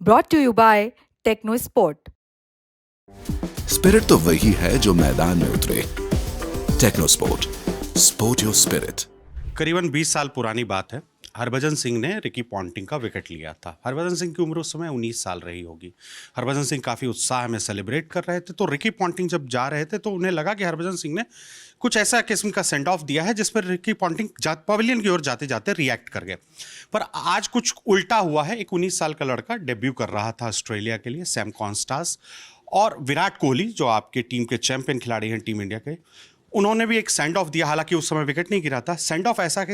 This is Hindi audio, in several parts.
brought to you by Techno Sport. Spirit तो वही है जो मैदान में उतरे। Techno Sport, sport your spirit. करीबन 20 साल पुरानी बात है। हरभजन सिंह ने रिकी पॉन्टिंग का विकेट लिया था। हरभजन सिंह की उम्र उस समय 19 साल रही होगी। हरभजन सिंह काफ़ी उत्साह में सेलिब्रेट कर रहे थे, तो रिकी पॉन्टिंग जब जा रहे थे तो उन्हें लगा कि हरभजन सिंह ने कुछ ऐसा किस्म का सेंड ऑफ दिया है जिस पर रिकी पॉन्टिंग पवेलियन की ओर जाते जाते रिएक्ट कर गए। पर आज कुछ उल्टा हुआ है। एक 19 साल का लड़का डेब्यू कर रहा था ऑस्ट्रेलिया के लिए, सैम कॉन्स्टास, और विराट कोहली जो आपके टीम के चैंपियन खिलाड़ी हैं टीम इंडिया के, उन्होंने भी एक सेंड ऑफ दिया। हालांकि उस समय विकेट नहीं गिरा था। सेंड ऑफ ऐसा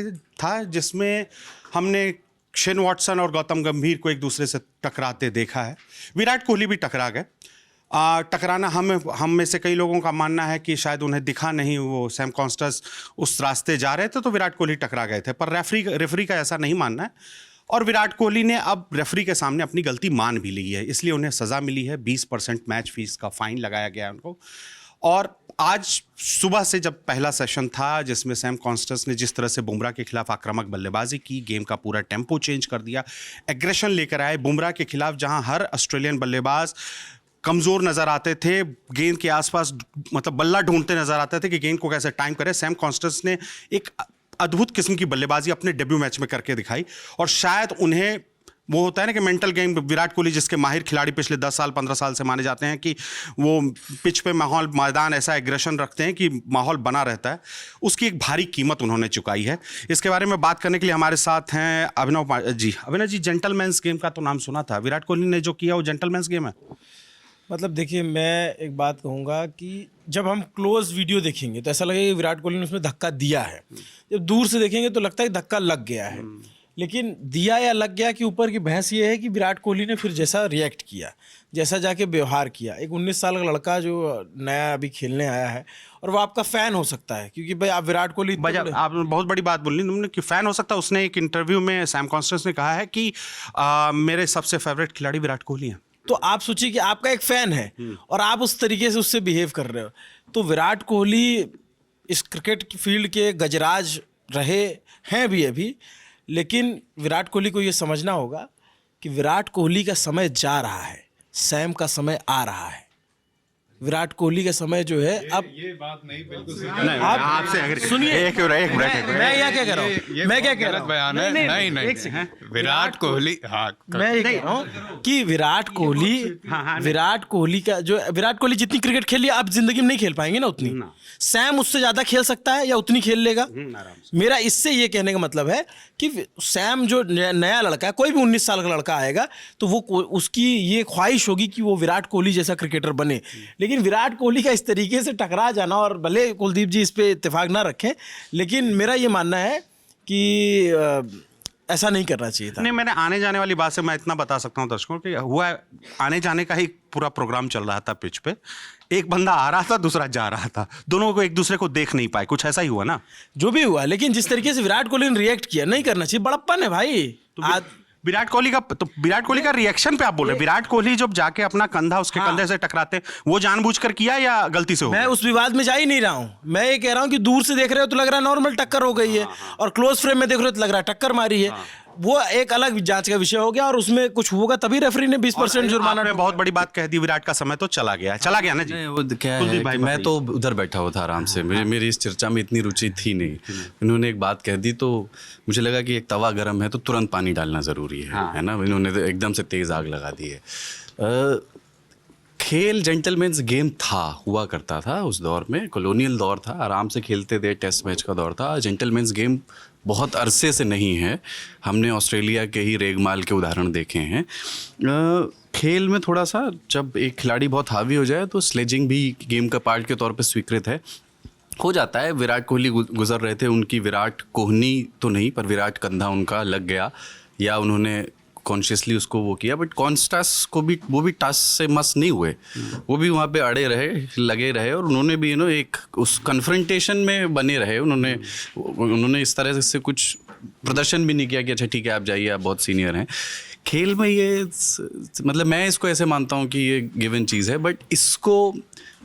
था जिसमें हमने शेन वॉटसन और गौतम गंभीर को एक दूसरे से टकराते देखा है। विराट कोहली भी टकरा गए। टकराना हम में से कई लोगों का मानना है कि शायद उन्हें दिखा नहीं, वो सैम कॉन्स्टास उस रास्ते जा रहे थे तो विराट कोहली टकरा गए थे। पर रेफरी का ऐसा नहीं मानना है, और विराट कोहली ने अब रेफरी के सामने अपनी गलती मान भी ली है, इसलिए उन्हें सज़ा मिली है। 20% मैच फीस का फाइन लगाया गया है उनको। और आज सुबह से जब पहला सेशन था जिसमें सैम कॉन्स्टेंस ने जिस तरह से बुमराह के खिलाफ आक्रामक बल्लेबाजी की, गेम का पूरा टेम्पो चेंज कर दिया, एग्रेशन लेकर आए बुमराह के खिलाफ, जहां हर ऑस्ट्रेलियन बल्लेबाज कमज़ोर नज़र आते थे, गेंद के आसपास मतलब बल्ला ढूंढते नज़र आते थे कि गेंद को कैसे टाइम करे। सैम कॉन्स्टेंस ने एक अद्भुत किस्म की बल्लेबाजी अपने डेब्यू मैच में करके दिखाई, और शायद उन्हें वो होता है ना कि मेंटल गेम, विराट कोहली जिसके माहिर खिलाड़ी पिछले 10 साल 15 साल से माने जाते हैं कि वो पिच पे माहौल, मैदान ऐसा एग्रेशन रखते हैं कि माहौल बना रहता है, उसकी एक भारी कीमत उन्होंने चुकाई है। इसके बारे में बात करने के लिए हमारे साथ हैं अभिनव जी। अभिनव जी, जेंटलमैन्स गेम का तो नाम सुना था, विराट कोहली ने जो किया वो जेंटलमैन्स गेम है? मतलब देखिए, मैं एक बात कहूँगा कि जब हम क्लोज वीडियो देखेंगे तो ऐसा लगेगा कि विराट कोहली ने उसमें धक्का दिया है। जब दूर से देखेंगे तो लगता है कि धक्का लग गया है। लेकिन दिया या लग गया कि ऊपर की बहस ये है कि विराट कोहली ने फिर जैसा रिएक्ट किया, जैसा जाके व्यवहार किया। एक 19 साल का लड़का जो नया अभी खेलने आया है, और वो आपका फ़ैन हो सकता है, क्योंकि भाई आप विराट कोहली, आपने बहुत बड़ी बात बोली तुमने कि फ़ैन हो सकता है। उसने एक इंटरव्यू में सैम कॉन्स्टेंस ने कहा है कि मेरे सबसे फेवरेट खिलाड़ी विराट कोहली हैं। तो आप सोचिए कि आपका एक फ़ैन है और आप उस तरीके से उससे बिहेव कर रहे हो। तो विराट कोहली इस क्रिकेट फील्ड के गजराज रहे हैं भी अभी, लेकिन विराट कोहली को ये समझना होगा कि विराट कोहली का समय जा रहा है, सैम का समय आ रहा है। विराट कोहली का समय जो है अब ये बात नहीं, बिल्कुल आप आपसे सुनिए, एक मिनट मैं क्या कह रहा हूँ, मैं क्या कह रहा हूँ, बयान है। नहीं, विराट कोहली, हाँ, मैं ये कह रहा हूँ कि विराट कोहली का जो, विराट कोहली जितनी क्रिकेट खेली आप जिंदगी में नहीं खेल पाएंगे ना उतनी। सैम उससे ज़्यादा खेल सकता है या उतनी खेल लेगा। मेरा इससे ये कहने का मतलब है कि सैम जो नया लड़का है, कोई भी 19 साल का लड़का आएगा तो वो उसकी ये ख्वाहिश होगी कि वो विराट कोहली जैसा क्रिकेटर बने। लेकिन विराट कोहली का इस तरीके से टकरा जाना, और भले कुलदीप जी इस पे इत्तेफाक ना रखें, लेकिन मेरा ये मानना है कि ऐसा नहीं करना चाहिए था। नहीं, मैंने आने जाने वाली बात से मैं इतना बता सकता हूँ दर्शकों कि हुआ आने जाने का ही पूरा प्रोग्राम चल रहा था पिच पे। एक बंदा आ रहा था, दूसरा जा रहा था, दोनों को एक दूसरे को देख नहीं पाए, कुछ ऐसा ही हुआ ना। जो भी हुआ, लेकिन जिस तरीके से विराट कोहली ने रिएक्ट किया, नहीं करना चाहिए। बड़प्पन है भाई। विराट कोहली का रिएक्शन पे आप बोल रहे हैं? विराट कोहली जब जाके अपना कंधा उसके कंधे से टकराते, वो जानबूझकर किया या गलती से हो गया? मैं उस विवाद में जा ही नहीं रहा हूं। मैं ये कह रहा हूं कि दूर से देख रहे हो तो लग रहा है नॉर्मल टक्कर हो गई है, और क्लोज फ्रेम में देख रहे हो तो लग रहा है टक्कर मारी है। वो एक अलग जांच का विषय हो गया, और उसमें कुछ होगा तभी रेफरी ने 20% जुर्माना। बहुत बड़ी बात कह दी, विराट का समय तो चला गया ना जी। वो क्या है कि मैं तो उधर बैठा हुआ था आराम से, मेरी इस चर्चा में इतनी रुचि थी नहीं। इन्होंने एक बात कह दी तो मुझे लगा कि एक तवा गर्म है तो तुरंत पानी डालना ज़रूरी है ना। इन्होंने तो एकदम से तेज़ आग लगा दी है। खेल जेंटलमैन्स गेम हुआ करता था उस दौर में, कॉलोनियल दौर था, आराम से खेलते थे, टेस्ट मैच का दौर था। जेंटलमैन्स गेम बहुत अरसे से नहीं है। हमने ऑस्ट्रेलिया के ही रेगमाल के उदाहरण देखे हैं। खेल में थोड़ा सा जब एक खिलाड़ी बहुत हावी हो जाए तो स्लेजिंग भी गेम का पार्ट के तौर पे स्वीकृत हो जाता है। विराट कोहली गुजर रहे थे, उनकी विराट कोहनी तो नहीं पर विराट कंधा उनका लग गया, या उन्होंने कॉन्शियसली उसको वो किया। बट कॉन्स्टास को भी, वो भी टस से मस नहीं हुए, वो भी वहाँ पे अड़े रहे, लगे रहे, और उन्होंने भी एक उस कन्फ्रंटेशन में बने रहे। उन्होंने इस तरह से कुछ प्रदर्शन भी नहीं किया कि अच्छा ठीक है आप जाइए, आप बहुत सीनियर हैं। खेल में ये मतलब मैं इसको ऐसे मानता हूँ कि ये गिवन चीज़ है, बट इसको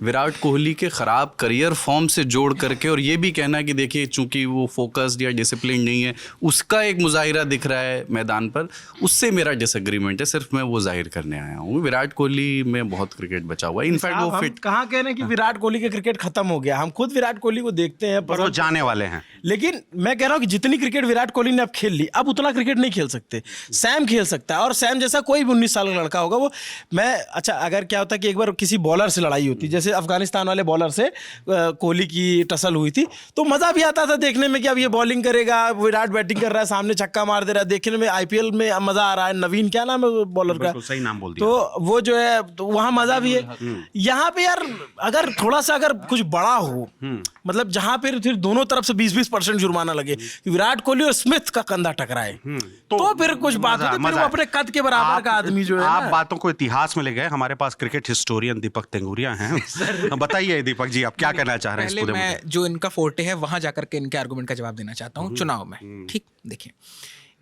विराट कोहली के ख़राब करियर फॉर्म से जोड़ करके और ये भी कहना कि देखिए चूंकि वो फोकस्ड या डिसिप्लिन नहीं है, उसका एक मुजाहिरा दिख रहा है मैदान पर, उससे मेरा डिसएग्रीमेंट है। सिर्फ मैं वो जाहिर करने आया हूँ। विराट कोहली में बहुत क्रिकेट बचा हुआ है। इनफैक्ट वो फिट कहाँ कह रहे हैं कि विराट कोहली का क्रिकेट खत्म हो गया? हम खुद विराट कोहली को देखते हैं, पर वो जाने वाले हैं। लेकिन मैं कह रहा हूँ कि जितनी क्रिकेट विराट कोहली ने अब खेल ली, अब उतना क्रिकेट नहीं खेल सकते। सैम खेल सकता है, और सैम जैसा कोई भी 19 साल का लड़का होगा वो। मैं अच्छा, अगर क्या होता कि एक बार किसी बॉलर से लड़ाई होती, जैसे अफगानिस्तान वाले बॉलर से कोहली की टसल हुई थी, तो मजा भी आता था देखने में कि अब ये बॉलिंग करेगा, विराट बैटिंग कर रहा है, सामने छक्का मार दे रहा है, देखने में आईपीएल में मजा आ रहा है। नवीन क्या नाम है बॉलर का? सही नाम बोल दिया। तो वो जो है, तो वहां मजा भी है। यहाँ पे यार अगर थोड़ा सा अगर कुछ बड़ा हो, मतलब जहां पे फिर दोनों तरफ से 20-20% जुर्माना लगे कि विराट कोहली और स्मिथ का कंधा टकराए, तो फिर कुछ बात होती, फिर वो अपने कद के बराबर का आदमी जो है। आप बातों को इतिहास में ले गए। हमारे पास क्रिकेट हिस्टोरियन दीपक तेंगुरिया हैं। बताइए दीपक जी, आप क्या कहना चाह रहे हैं इस पहले पूरे मैं मुद्दे? जो इनका फोर्टे है वहां जाकर के इनके आर्गुमेंट का जवाब देना चाहता हूँ चुनाव में। ठीक, देखिए,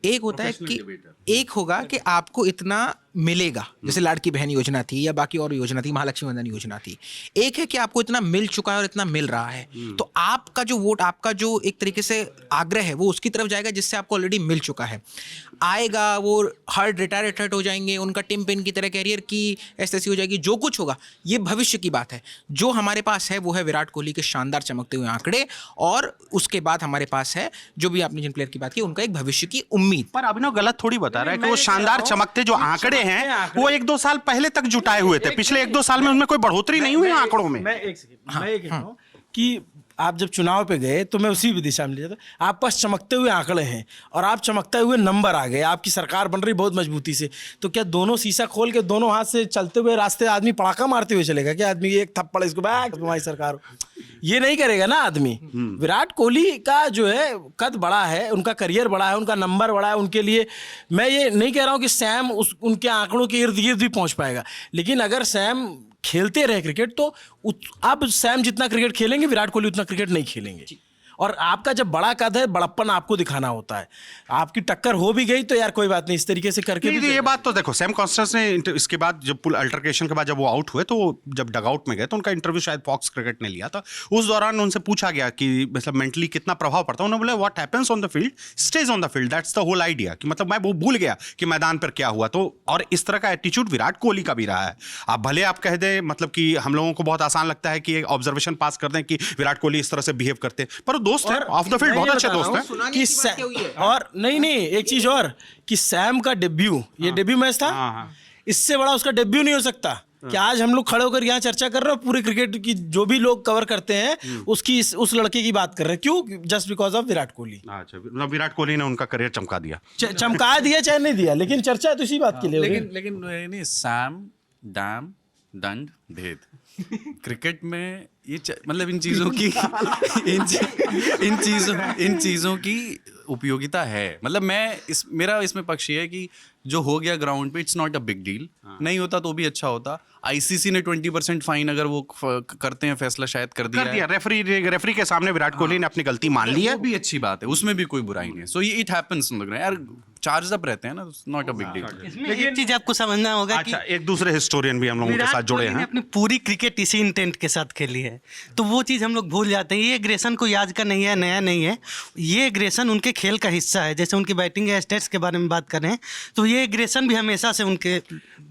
एक होता है कि एक होगा कि आपको इतना मिलेगा, जैसे लाड़की बहन योजना थी या बाकी और योजना थी, महालक्ष्मी वंदन योजना थी। एक है कि आपको इतना मिल चुका है और इतना मिल रहा है, तो आपका जो वोट, आपका जो एक तरीके से आग्रह है वो उसकी तरफ जाएगा जिससे आपको ऑलरेडी मिल चुका है। आएगा वो हर्ड रिटायर्ड हो जाएंगे, उनका टिम पेन की तरह कैरियर की ऐसी हो जाएगी, जो कुछ होगा ये भविष्य की बात है। जो हमारे पास है वो है विराट कोहली के शानदार चमकते हुए आंकड़े, और उसके बाद हमारे पास है जो भी आपने जिन प्लेयर की बात की उनका एक भविष्य की उम्मीद। पर अभिनव गलत थोड़ी बता रहा है कि वो शानदार चमकते जो आंकड़े हैं वो 1-2 साल पहले तक जुटाए हुए थे। पिछले 1-2 साल में उनमें कोई बढ़ोतरी नहीं हुई आंकड़ों में। मैं एक सेकंड, मैं ये कहता हूँ कि आप जब चुनाव पे गए तो मैं उसी दिशा में ले जाता, आपके पास चमकते हुए आंकड़े हैं और आप चमकते हुए नंबर आ गए, आपकी सरकार बन रही बहुत मजबूती से, तो क्या दोनों शीशा खोल के दोनों हाथ से चलते हुए रास्ते आदमी पड़ाका मारते हुए चलेगा? क्या आदमी एक थप्पड़ इसको बैक तुम्हारी सरकार, ये नहीं करेगा ना आदमी। विराट कोहली का जो है कद बड़ा है, उनका करियर बड़ा है, उनका नंबर बड़ा है, उनके लिए मैं ये नहीं कह रहा हूँ कि सैम उनके आंकड़ों के इर्द गिर्द भी पहुंच पाएगा, लेकिन अगर सैम खेलते रहे क्रिकेट तो अब सैम जितना क्रिकेट खेलेंगे विराट कोहली उतना क्रिकेट नहीं खेलेंगे। और आपका जब बड़ा कद है, बड़प्पन आपको दिखाना होता है। आपकी टक्कर हो भी गई तो यार कोई बात नहीं, इस तरीके से करके नहीं, ये बात तो देखो, सैम कॉन्स्टेंस ने इसके बाद जब पुल अल्टरकेशन के बाद जब वो आउट हुए तो जब डगआउट में गए तो उनका इंटरव्यू शायद फॉक्स क्रिकेट ने लिया था। उस दौरान उनसे पूछा गया कि मतलब मेंटली कितना प्रभाव पड़ता है। उन्होंने बोला what happens on the field stage on the field, that's the whole idea, कि मतलब मैं वो भूल गया कि मैदान पर क्या हुआ। तो और इस तरह का एटीट्यूड विराट कोहली का भी रहा है। आप भले आप कह दें मतलब कि हम लोगों को बहुत आसान लगता है कि ऑब्जर्वेशन पास कर दें कि विराट कोहली इस तरह से बिहेव करते हैं, पर दोस्त है ऑफ द बहुत अच्छे दोस्त हैं कि और नहीं एक चीज और कि सैम का डेब्यू, ये डेब्यू मैच था, इससे बड़ा उसका डेब्यू नहीं हो सकता। कि आज हम लोग खड़े होकर यहाँ चर्चा कर रहे हैं, पूरे क्रिकेट की जो भी लोग कवर करते हैं उसकी उस लड़के की बात कर रहे हैं, क्यों? Just because of Virat Kohli. अच्छा, विराट कोहली ने उनका करियर चमका दिया, चमका दिया चाहे नहीं दिया, लेकिन चर्चा तो इसी बात के लिए। लेकिन नहीं, सैम डैम दंड भेद क्रिकेट में ये मतलब इन चीज़ों की उपयोगिता है। मतलब मेरा इसमें पक्ष ये है कि जो हो गया ग्राउंड पे it's not a big deal. नहीं होता तो भी अच्छा होता। आईसीसी ने 20% फाइन अगर वो करते हैं फैसला शायद कर दिया। रेफरी के सामने विराट कोहली ने अपनी गलती मान ली है, वो भी अच्छी बात है, उसमें भी कोई बुराई नहीं है। सो ये इट हैपेंस यार, चार्ज अप रहते हैं ना, नॉट अ बिग डील। एक चीज आपको समझना होगा अच्छा, एक दूसरे हिस्टोरियन भी हम लोगों के साथ जुड़े हैं। अपनी पूरी क्रिकेट इसी इंटेंट के साथ खेली है, तो वो चीज़ हम लोग भूल जाते हैं। ये एग्रेशन कोई आज का नहीं है, नया नहीं है, ये एग्रेशन उनके खेल का हिस्सा है। जैसे उनकी बैटिंग या स्टेट्स के बारे में बात कर रहे हैं, तो ये एग्रेशन भी हमेशा से उनके।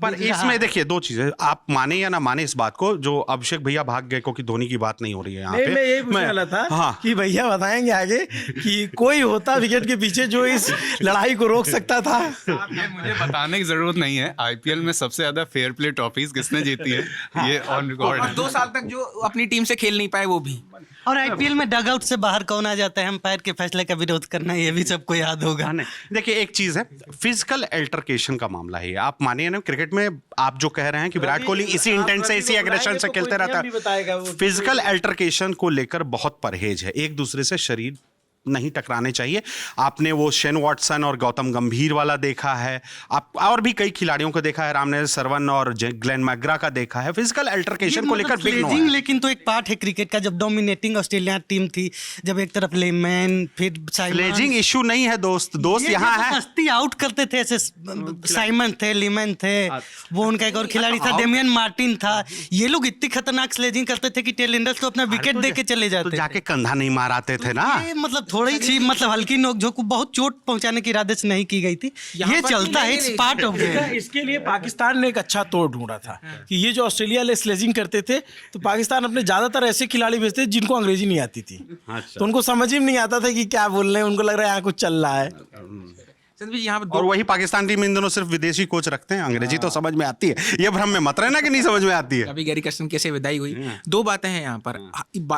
पर इसमें देखिए दो चीजें, आप माने या ना माने इस बात को, जो अभिषेक भैया भाग गए क्योंकि धोनी की बात नहीं हो रही है यहाँ पे। मैं यही पूछने वाला था कि भैया बताएंगे आगे कि कोई होता विकेट के पीछे जो इस लड़ाई को रोक सकता था। ये मुझे बताने की जरूरत नहीं है, आईपीएल में सबसे ज्यादा फेयर प्ले ट्रॉफीज किसने जीती है, ये ऑन रिकॉर्ड है। 2 साल तक जो अपनी टीम से खेल नहीं पाए वो भी। और आईपीएल में डगआउट से बाहर कौन आ जाता है अंपायर के फैसले का विरोध करना, ये भी सबको याद होगा। देखिए एक चीज है, फिजिकल अल्टरकेशन का मामला है। आप मानिए ना, क्रिकेट में आप जो कह रहे हैं कि विराट कोहली इसी इंटेंट से, इसी एग्रेशन से खेलते रहता है। फिजिकल अल्टरकेशन को लेकर बहुत परहेज है, एक दूसरे से शरीर नहीं टकराने चाहिए। आपने वो शेन वॉटसन और गौतम गंभीर वाला देखा है, आप और भी कई खिलाड़ियों को देखा है, रामनेल सरवन और ग्लेन मैकग्रा का देखा है, फिजिकल अल्टरकेशन को लेकर बिग नो स्लेजिंग है। लेकिन तो एक पार्ट है क्रिकेट का। जब डोमिनेटिंग ऑस्ट्रेलिया टीम थी, जब एक तरफ लेमैन फिर स्लेजिंग इशू नहीं है दोस्त यहाँ है। मस्ती आउट करते थे ऐसे, साइमन थे, लेमैन थे, वो उनका एक और खिलाड़ी था डेमियन मार्टिन था। ये लोग इतनी खतरनाक स्लेजिंग करते थे कि टेल एंडर्स को अपना विकेट दे के चले तो जाते जाके थे। कंधा नहीं माराते थे ना। ये मतलब थोड़ी सी मतलब हल्की नोक-झोंक, बहुत चोट पहुंचाने के इरादे से नहीं की गई थी। ये चलता है, इट्स पार्ट ऑफ इसके लिए पाकिस्तान ने एक अच्छा तोड़ ढूंढा था कि ये जो ऑस्ट्रेलिया ले स्लेजिंग करते थे, तो पाकिस्तान अपने ज्यादातर ऐसे खिलाड़ी भेजते थे जिनको अंग्रेजी नहीं आती थी। तो उनको समझ ही नहीं आता था कि क्या बोल रहे हैं, उनको लग रहा है यहाँ कुछ चल रहा है। संदीप जी यहाँ पे और वही पाकिस्तान टीम इन दिनों सिर्फ विदेशी कोच रखते हैं, अंग्रेजी तो समझ में आती है। ये भ्रम में मत रहना कि नहीं समझ में आती है। अभी गैरी कर्स्टन कैसे विदाई हुई, दो बातें हैं यहाँ पर।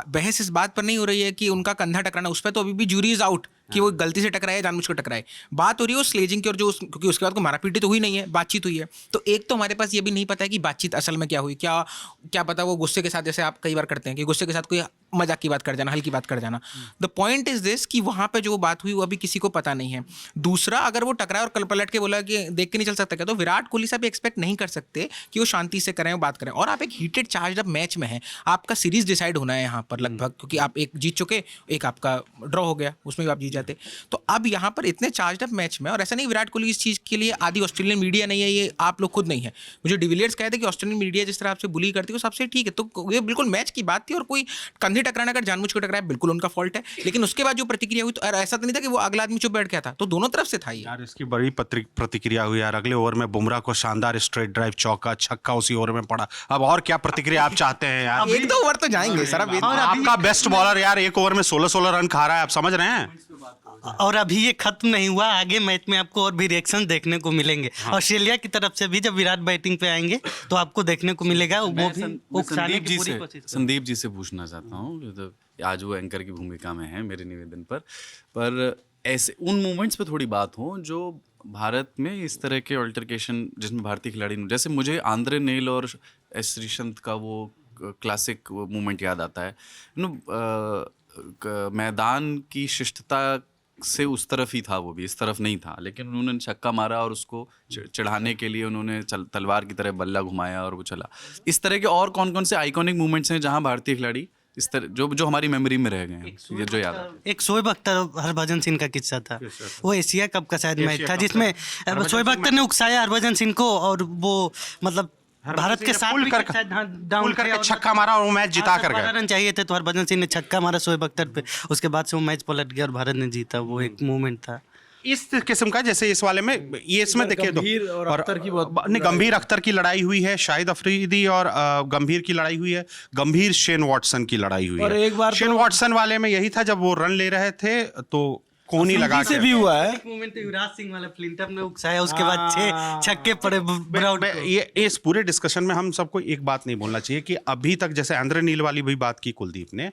बहस इस बात पर नहीं हो रही है कि उनका कंधा टकराना, उस पर तो अभी भी जूरी इज आउट कि वो गलती से टकराए, जानबूझ कर टकराए। बात हो रही है उस स्लेजिंग की, और जो क्योंकि उसके बाद को मारापीटी तो हुई नहीं है, बातचीत हुई है। तो एक तो हमारे पास ये भी नहीं पता है कि बातचीत असल में क्या हुई, क्या पता वो गुस्से के साथ, जैसे आप कई बार करते हैं कि गुस्से के साथ कोई मजाक की बात कर जाना, हल्की बात कर जाना। द पॉइंट इज दिस कि वहाँ पे जो बात हुई वो अभी किसी को पता नहीं है। दूसरा, अगर वो टकराए और कल पलट के बोला कि देख के नहीं चल सकता क्या, तो विराट कोहली साहब एक्सपेक्ट नहीं कर सकते कि वो शांति से करें, बात करें। और आप एक हीटेड चार्ज अप मैच में हैं, आपका सीरीज डिसाइड होना है यहाँ पर लगभग, क्योंकि आप एक जीत चुके, एक आपका ड्रॉ हो गया, उसमें भी आप जीत जाते। तो अब यहाँ पर इतने चार्ज अप मैच में, और ऐसा नहीं विराट कोहली इस चीज़ के लिए आदि ऑस्ट्रेलियन मीडिया नहीं है, ये आप लोग खुद नहीं है। मुझे डिविलियर्स कहते कि ऑस्ट्रेलियन मीडिया जिस तरह आपसे बुली करती है वो सबसे ठीक है, तो ये बिल्कुल मैच की बात थी। और कोई कंधे टकराना अगर जानबूझ कर टकराया, बिल्कुल उनका फॉल्ट है। लेकिन उसके बाद जो प्रतिक्रिया हुई, तो ऐसा तो नहीं था कि वो अगला आदमी चुप बैठ गया था, तो दोनों तरफ से था यार इसकी बड़ी प्रतिक्रिया हुई यार। अगले ओवर में बुमराह को शानदार स्ट्रेट ड्राइव, चौका, छक्का उसी ओवर में पड़ा। अब और क्या प्रतिक्रिया आप चाहते हैं यार? एक दो ओवर तो जाएंगे सर। अब आपका बेस्ट बॉलर यार एक ओवर में 16 रन खा रहा है, आप समझ रहे हैं? और अभी ये खत्म नहीं हुआ, आगे मैच में आपको और भी रिएक्शन देखने को मिलेंगे। ऑस्ट्रेलिया की तरफ से भी जब विराट बैटिंग पे आएंगे तो आपको देखने को मिलेगा। वो भी उकसाने की पूरी कोशिश। संदीप जी से पूछना चाहता हूँ, तो आज वो एंकर की भूमिका में है मेरे निवेदन पर ऐसे उन मोमेंट्स पे थोड़ी बात हो जो भारत में इस तरह के अल्टरकेशन जिसमें भारतीय खिलाड़ी, जैसे मुझे आंद्रे नेल और एस श्रीसंत का वो क्लासिक मोमेंट याद आता है। मैदान की शिष्टता से उस तरफ ही था, वो भी इस तरफ नहीं था, लेकिन उन्होंने छक्का मारा और उसको चढ़ाने के लिए उन्होंने तलवार की तरह बल्ला घुमाया और वो चला। इस तरह के और कौन कौन से आइकॉनिक मोमेंट्स हैं जहां भारतीय खिलाड़ी इस तरह जो हमारी मेमोरी में रह गए हैं, ये जो याद है? एक शोएब अख्तर हरभजन सिंह का किस्सा था, वो एशिया कप का शायद मैच था जिसमें शोएब अख्तर ने उकसाया हरभजन सिंह को, और वो मतलब भारत के साथ पुल करके छक्का मारा और वो मैच जिता कर गया। रन चाहिए थे तो हरभजन सिंह ने छक्का मारा शोएब अख्तर पे, उसके बाद से वो मैच पलट गया और भारत ने जीता। वो एक मूवमेंट था इस किस्म का, जैसे इस वाले में ये इसमें देखिए गंभीर और अख्तर की बहुत नहीं, गंभीर अख्तर की लड़ाई हुई है, शाहिद अफरीदी और गंभीर की लड़ाई हुई है, गंभीर शेन वॉटसन की लड़ाई हुई और है। एक बार शेन वॉटसन वाले में यही था, जब वो रन ले रहे थे तो कोनी लगा से भी हुआ है। मूवमेंट युवराज सिंह वाला फ्लिंटअप ने उकसाया, उसके बाद 6 छक्के पड़े ब्राउट को। ये इस पूरे डिस्कशन में हम सबको एक बात नहीं बोलना चाहिए कि अभी तक, जैसे आंद्रे नील वाली भी बात की कुलदीप ने,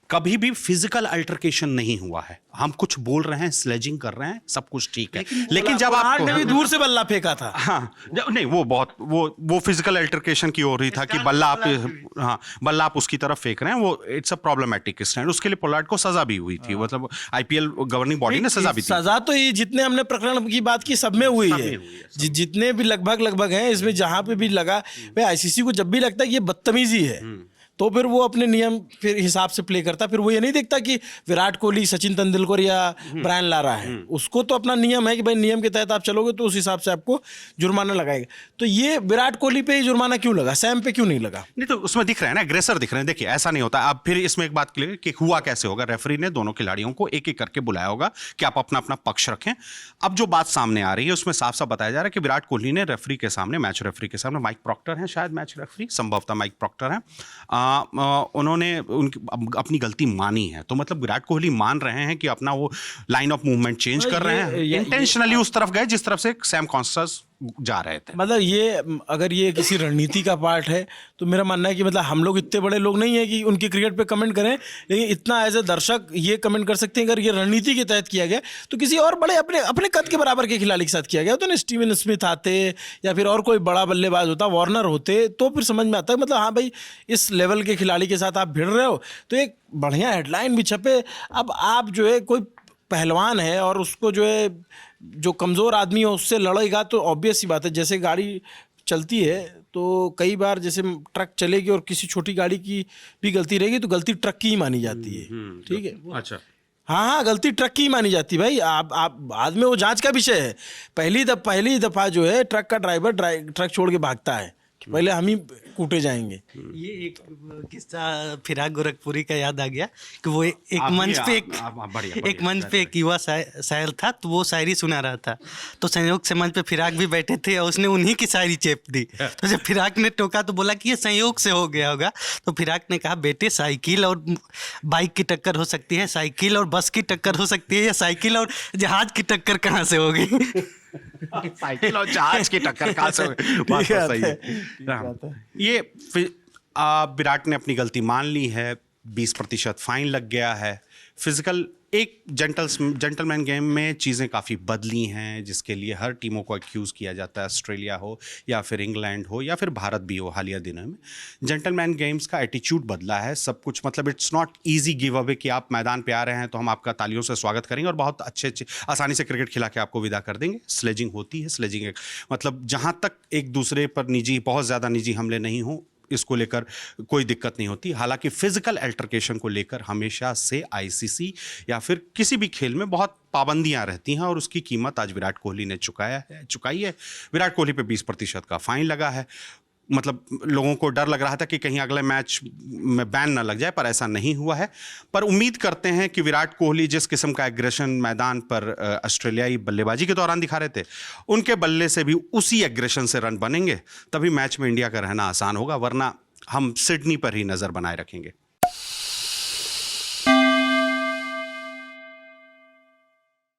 कभी भी फिजिकल अल्टरकेशन नहीं हुआ है। हम कुछ बोल रहे हैं, स्लेजिंग कर रहे हैं, सब कुछ ठीक है, लेकिन जब आप ने भी दूर से बल्ला फेंका था। हाँ नहीं, वो बहुत वो फिजिकल अल्टरकेशन की हो रही था कि बल्ला आप उसकी तरफ फेंक रहे हैं, वो इट्स अ प्रॉब्लमेटिक स्टैंड। उसके लिए पोलार्ड को सजा भी हुई थी, मतलब आईपीएल गवर्निंग बॉडी ने सजा भी दी। सजा तो ये जितने हमने प्रकरण की बात की सब में हुई है, जितने भी लगभग हैं, इसमें जहां पे भी लगा भाई, आईसीसी को जब भी लगता है कि ये बदतमीजी है तो फिर वो अपने नियम फिर हिसाब से प्ले करता। फिर वो ये नहीं देखता कि विराट कोहली, सचिन तेंदुलकर या ब्रायन लारा है, उसको तो अपना नियम है कि भाई नियम के तहत आप चलोगे तो उस हिसाब से आपको जुर्माना लगाएगा। तो ये विराट कोहली पे ही जुर्माना क्यों लगा, सैम पे क्यों नहीं लगा? नहीं तो उसमें दिख रहा है ना, अग्रेसर दिख रहे हैं। देखिए ऐसा नहीं होता। अब फिर इसमें एक बात क्लियर कि हुआ कैसे होगा, रेफरी ने दोनों खिलाड़ियों को एक एक करके बुलाया होगा कि आप अपना अपना पक्ष रखें। अब जो बात सामने आ रही है उसमें साफ साफ बताया जा रहा है कि विराट कोहली ने रेफरी के सामने, मैच रेफरी के सामने, माइक प्रॉक्टर हैं शायद मैच रेफरी, संभवतः माइक प्रॉक्टर हैं, उन्होंने उनकी अपनी गलती मानी है। तो मतलब विराट कोहली मान रहे हैं कि अपना वो लाइन ऑफ मूवमेंट चेंज कर रहे हैं, इंटेंशनली उस तरफ गए जिस तरफ से सैम कॉन्स्टेंस जा रहे थे। मतलब ये अगर ये किसी रणनीति का पार्ट है तो मेरा मानना है कि मतलब हम लोग इतने बड़े लोग नहीं है कि उनके क्रिकेट पे कमेंट करें, लेकिन इतना एज ए दर्शक ये कमेंट कर सकते हैं अगर ये रणनीति के तहत किया गया तो किसी और बड़े अपने कद के बराबर के खिलाड़ी के साथ किया गया तो ना, स्टीवन स्मिथ आते या फिर और कोई बड़ा बल्लेबाज होता, वार्नर होते, तो फिर समझ में आता है मतलब हाँ भाई इस लेवल के खिलाड़ी के साथ आप भिड़ रहे हो तो एक बढ़िया हेडलाइन भी छपे। अब आप जो है कोई पहलवान है और उसको जो है जो कमज़ोर आदमी है उससे लड़ेगा तो ऑब्वियस सी बात है, जैसे गाड़ी चलती है तो कई बार जैसे ट्रक चलेगी और किसी छोटी गाड़ी की भी गलती रहेगी तो गलती ट्रक की ही मानी जाती है, ठीक है। अच्छा, हाँ, गलती ट्रक की ही मानी जाती है भाई। आप बाद में वो जांच का विषय है। पहली दफ़ा जो है ट्रक का ड्राइवर ट्रक छोड़ के भागता है कि पहले हम ही कूटे जाएंगे। ये एक किस्सा फिराक गोरखपुरी का याद आ गया कि वो एक मंच पे एक युवा शायर था, तो वो शायरी सुना रहा था, तो संयोग से मंच पे फिराक भी बैठे थे और उसने उन्हीं की शायरी चेप दी। तो जब फिराक ने टोका तो बोला कि ये संयोग से हो गया होगा। तो फिराक ने कहा, बेटे साइकिल और बाइक की टक्कर हो सकती है, साइकिल और बस की टक्कर हो सकती है, या साइकिल और जहाज की टक्कर कहाँ से होगी? साइकिल और जहाज की टक्कर कहाँ से होगी? बात तो सही है। हाँ। ये विराट ने अपनी गलती मान ली है, 20% फाइन लग गया है। फिजिकल एक जेंटलमैन गेम में चीज़ें काफ़ी बदली हैं, जिसके लिए हर टीमों को एक्यूज़ किया जाता है, ऑस्ट्रेलिया हो या फिर इंग्लैंड हो या फिर भारत भी हो। हालिया दिनों में जेंटलमैन गेम्स का एटीट्यूड बदला है, सब कुछ। मतलब it's not easy give away कि आप मैदान पे आ रहे हैं तो हम आपका तालियों से स्वागत करेंगे और बहुत अच्छे आसानी से क्रिकेट खिला के आपको विदा कर देंगे। स्लेजिंग होती है। स्लेजिंग एक मतलब जहाँ तक एक दूसरे पर बहुत ज़्यादा निजी हमले नहीं हों, इसको लेकर कोई दिक्कत नहीं होती। हालांकि फिजिकल अल्टरकेशन को लेकर हमेशा से आईसीसी या फिर किसी भी खेल में बहुत पाबंदियां रहती हैं और उसकी कीमत आज विराट कोहली ने चुकाई है। विराट कोहली पे 20% का फाइन लगा है। मतलब लोगों को डर लग रहा था कि कहीं अगले मैच में बैन ना लग जाए, पर ऐसा नहीं हुआ है। पर उम्मीद करते हैं कि विराट कोहली जिस किस्म का एग्रेशन मैदान पर ऑस्ट्रेलियाई बल्लेबाजी के दौरान दिखा रहे थे, उनके बल्ले से भी उसी एग्रेशन से रन बनेंगे, तभी मैच में इंडिया का रहना आसान होगा, वरना हम सिडनी पर ही नज़र बनाए रखेंगे।